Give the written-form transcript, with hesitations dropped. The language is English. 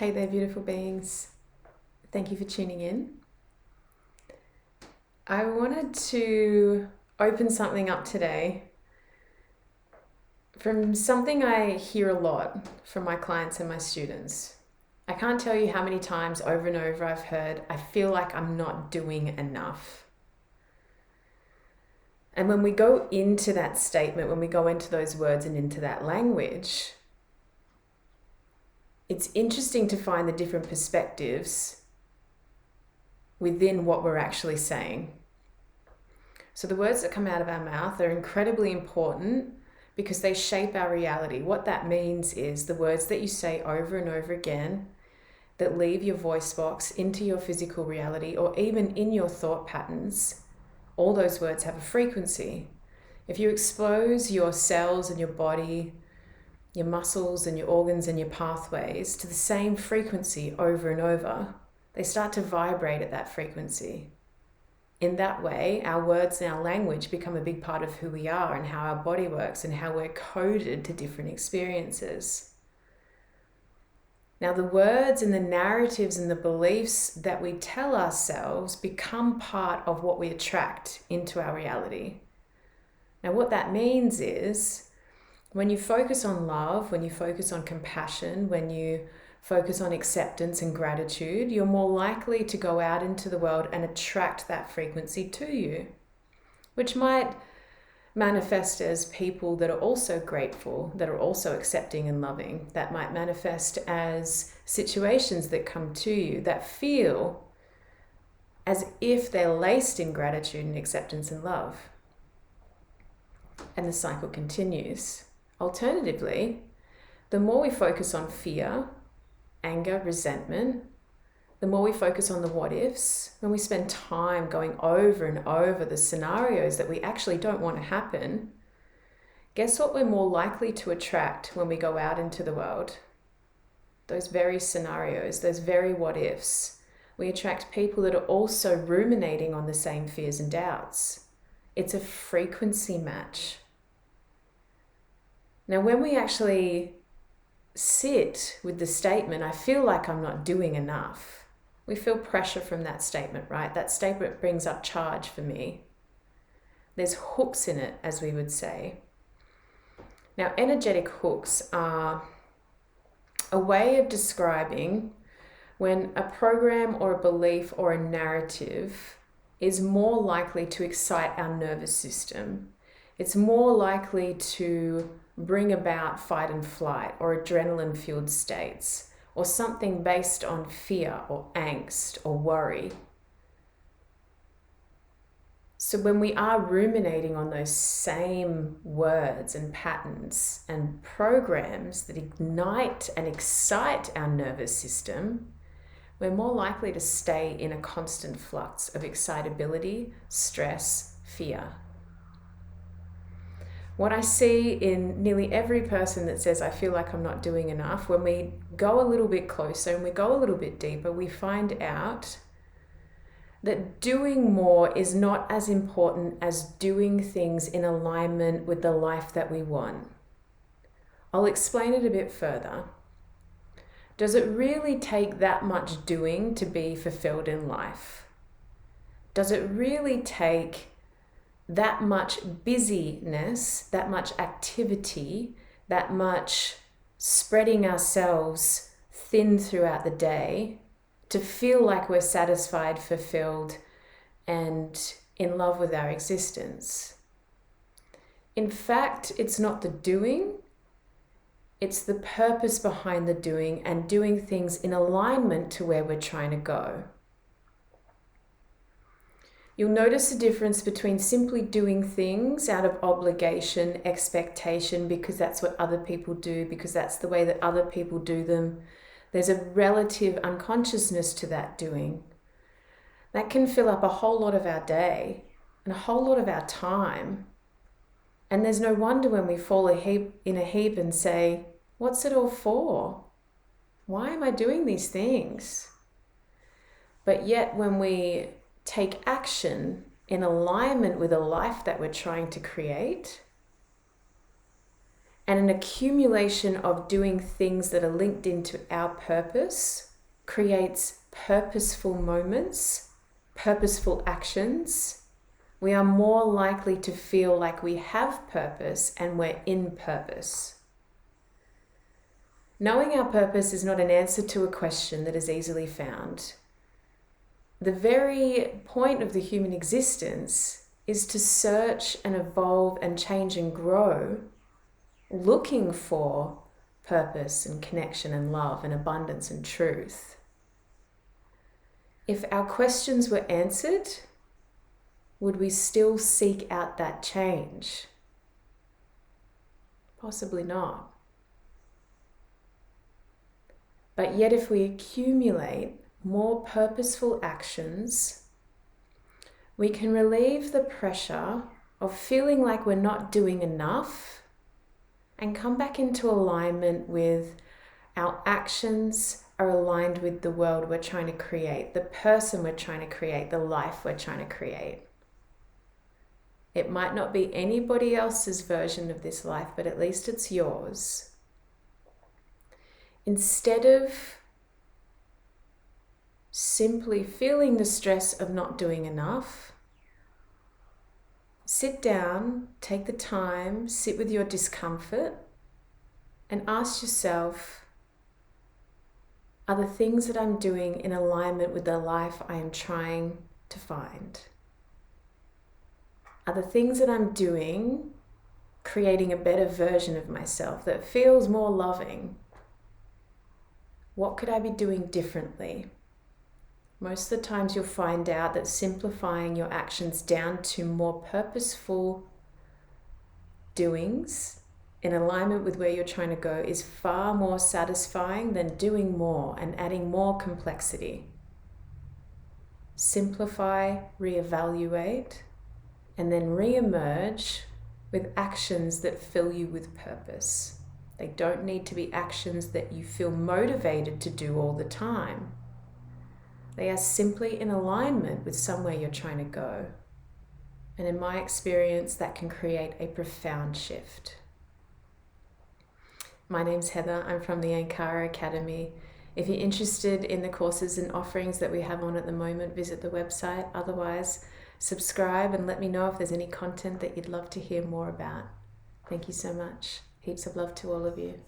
Hey there, beautiful beings. Thank you for tuning in. I wanted to open something up today from something I hear a lot from my clients and my students. I can't tell you how many times over and over I've heard, I feel like I'm not doing enough. And when we go into that statement, when we go into those words and into that language, it's interesting to find the different perspectives within what we're actually saying. So the words that come out of our mouth are incredibly important because they shape our reality. What that means is the words that you say over and over again that leave your voice box into your physical reality or even in your thought patterns, all those words have a frequency. If you expose your cells and your body, your muscles and your organs and your pathways to the same frequency over and over, they start to vibrate at that frequency. In that way, our words and our language become a big part of who we are and how our body works and how we're coded to different experiences. Now, the words and the narratives and the beliefs that we tell ourselves become part of what we attract into our reality. Now, what that means is when you focus on love, when you focus on compassion, when you focus on acceptance and gratitude, you're more likely to go out into the world and attract that frequency to you, which might manifest as people that are also grateful, that are also accepting and loving. That might manifest as situations that come to you that feel as if they're laced in gratitude and acceptance and love. And the cycle continues. Alternatively, the more we focus on fear, anger, resentment, the more we focus on the what ifs, when we spend time going over and over the scenarios that we actually don't want to happen, guess what we're more likely to attract when we go out into the world? Those very scenarios, those very what ifs. We attract people that are also ruminating on the same fears and doubts. It's a frequency match. Now, when we actually sit with the statement, I feel like I'm not doing enough, we feel pressure from that statement, right? That statement brings up charge for me. There's hooks in it, as we would say. Now, energetic hooks are a way of describing when a program or a belief or a narrative is more likely to excite our nervous system. It's more likely to bring about fight and flight or adrenaline-fueled states or something based on fear or angst or worry. So when we are ruminating on those same words and patterns and programs that ignite and excite our nervous system, we're more likely to stay in a constant flux of excitability, stress, fear. What I see in nearly every person that says, I feel like I'm not doing enough, when we go a little bit closer and we go a little bit deeper, we find out that doing more is not as important as doing things in alignment with the life that we want. I'll explain it a bit further. Does it really take that much doing to be fulfilled in life? Does it really take that much busyness, that much activity, that much spreading ourselves thin throughout the day to feel like we're satisfied, fulfilled, and in love with our existence? In fact, it's not the doing, it's the purpose behind the doing and doing things in alignment to where we're trying to go. You'll notice the difference between simply doing things out of obligation, expectation, because that's what other people do, because that's the way that other people do them. There's a relative unconsciousness to that doing. That can fill up a whole lot of our day and a whole lot of our time. And there's no wonder when we fall in a heap and say, what's it all for? Why am I doing these things? But yet when we take action in alignment with a life that we're trying to create, And an accumulation of doing things that are linked into our purpose creates purposeful moments, purposeful actions. We are more likely to feel like we have purpose and we're in purpose. Knowing our purpose is not an answer to a question that is easily found. The very point of the human existence is to search and evolve and change and grow, looking for purpose and connection and love and abundance and truth. If our questions were answered, would we still seek out that change? Possibly not. But yet if we accumulate more purposeful actions, we can relieve the pressure of feeling like we're not doing enough and come back into alignment with our actions are aligned with the world we're trying to create, the person we're trying to create, the life we're trying to create. It might not be anybody else's version of this life, but at least it's yours. Instead of simply feeling the stress of not doing enough, sit down, take the time, sit with your discomfort, and ask yourself, are the things that I'm doing in alignment with the life I am trying to find? Are the things that I'm doing creating a better version of myself that feels more loving? What could I be doing differently? Most of the times you'll find out that simplifying your actions down to more purposeful doings in alignment with where you're trying to go is far more satisfying than doing more and adding more complexity. Simplify, reevaluate, and then re-emerge with actions that fill you with purpose. They don't need to be actions that you feel motivated to do all the time. They are simply in alignment with somewhere you're trying to go. And in my experience, that can create a profound shift. My name's Heather. I'm from the Ankara Academy. If you're interested in the courses and offerings that we have on at the moment, visit the website. Otherwise, subscribe and let me know if there's any content that you'd love to hear more about. Thank you so much. Heaps of love to all of you.